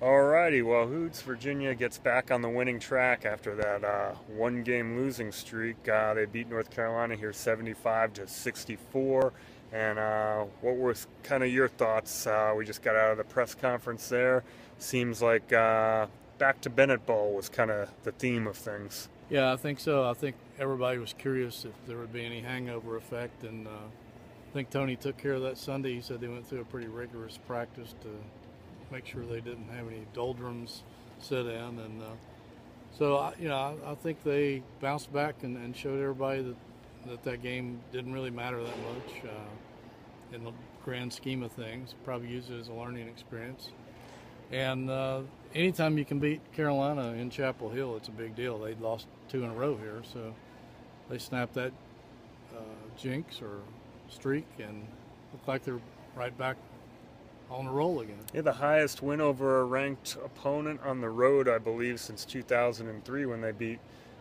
Alrighty, well, Hoots, Virginia gets back on the winning track after that one-game losing streak. They beat North Carolina here 75-64. And what were kind of your thoughts? We just got out of the press conference there. Seems like back to Bennett Bowl was kind of the theme of things. Yeah, I think so. I think everybody was curious if there would be any hangover effect, and I think Tony took care of that Sunday. He said they went through a pretty rigorous practice to make sure they didn't have any doldrums set in, and so I think they bounced back and showed everybody that game didn't really matter that much in the grand scheme of things. Probably use it as a learning experience. And anytime you can beat Carolina in Chapel Hill, it's a big deal. They'd lost 2 in a row here, so they snapped that jinx or streak and look like they're right back on the roll again. Yeah, the highest win over a ranked opponent on the road, I believe, since 2003 when they beat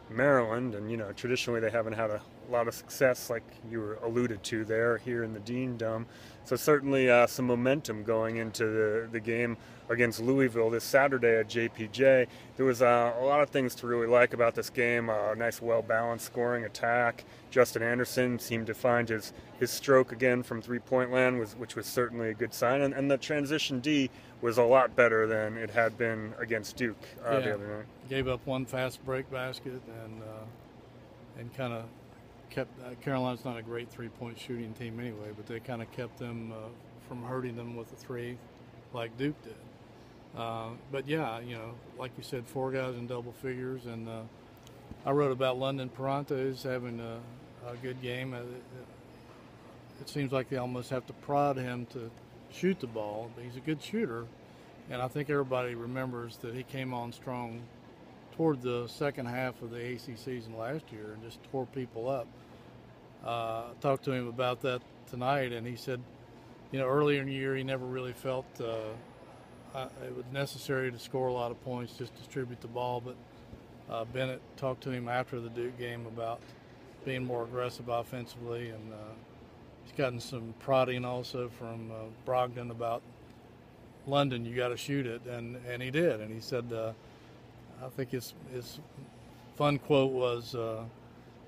Maryland. And, traditionally they haven't had a lot of success like you were alluded to there here in the Dean Dome. So certainly some momentum going into the game against Louisville this Saturday at JPJ. There was a lot of things to really like about this game. A nice, well-balanced scoring attack. Justin Anderson seemed to find his stroke again from three-point land, which was certainly a good sign. And the transition D was a lot better than it had been against Duke the other night. Gave up one fast break basket and kind of kept Carolina's not a great three-point shooting team anyway, but they kind of kept them from hurting them with a three like Duke did. But yeah, like you said, 4 guys in double figures, and I wrote about London Parantes having a good game. It seems like they almost have to prod him to shoot the ball, but he's a good shooter, and I think everybody remembers that he came on strong toward the second half of the AC season last year and just tore people up. Talked to him about that tonight, and he said, earlier in the year he never really felt it was necessary to score a lot of points, just distribute the ball, but Bennett talked to him after the Duke game about being more aggressive offensively, and he's gotten some prodding also from Brogdon about London, you got to shoot it, and he did, and he said, I think his fun quote was,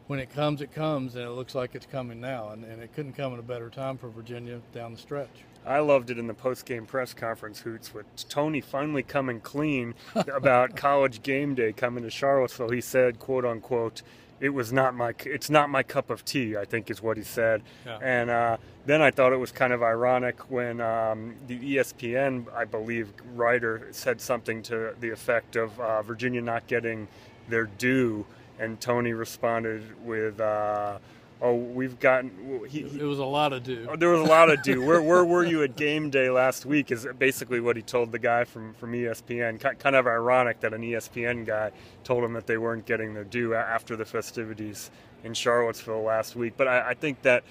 when it comes, and it looks like it's coming now, and it couldn't come at a better time for Virginia down the stretch. I loved it in the post-game press conference, Hoots, with Tony finally coming clean about college game day coming to Charlottesville. He said, quote unquote, it's not my cup of tea, I think is what he said. Yeah. And then I thought it was kind of ironic when the ESPN, I believe, writer said something to the effect of Virginia not getting their due, and Tony responded with, we've gotten... It was a lot of due. There was a lot of due. Where were you at game day last week is basically what he told the guy from ESPN. Kind of ironic that an ESPN guy told him that they weren't getting their due after the festivities in Charlottesville last week. But I think that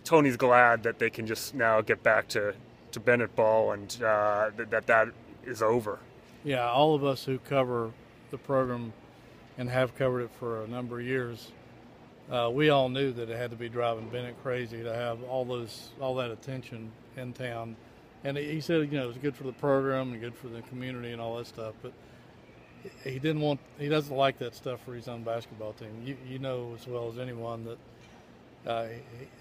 Tony's glad that they can just now get back to Bennett Ball, and that is over. Yeah, all of us who cover the program and have covered it for a number of years, we all knew that it had to be driving Bennett crazy to have all that attention in town. And he said, it was good for the program and good for the community and all that stuff. But he doesn't like that stuff for his own basketball team. You know as well as anyone that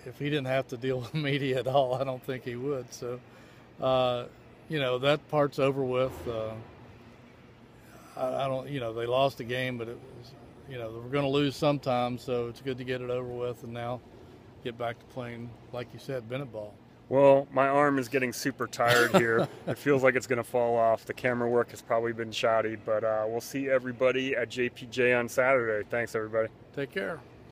if he didn't have to deal with media at all, I don't think he would. So, that part's over with. I don't, they lost the game, but it was, we're going to lose sometime, so it's good to get it over with and now get back to playing, like you said, Bennett ball. Well, my arm is getting super tired here. It feels like it's going to fall off. The camera work has probably been shoddy, but we'll see everybody at JPJ on Saturday. Thanks, everybody. Take care.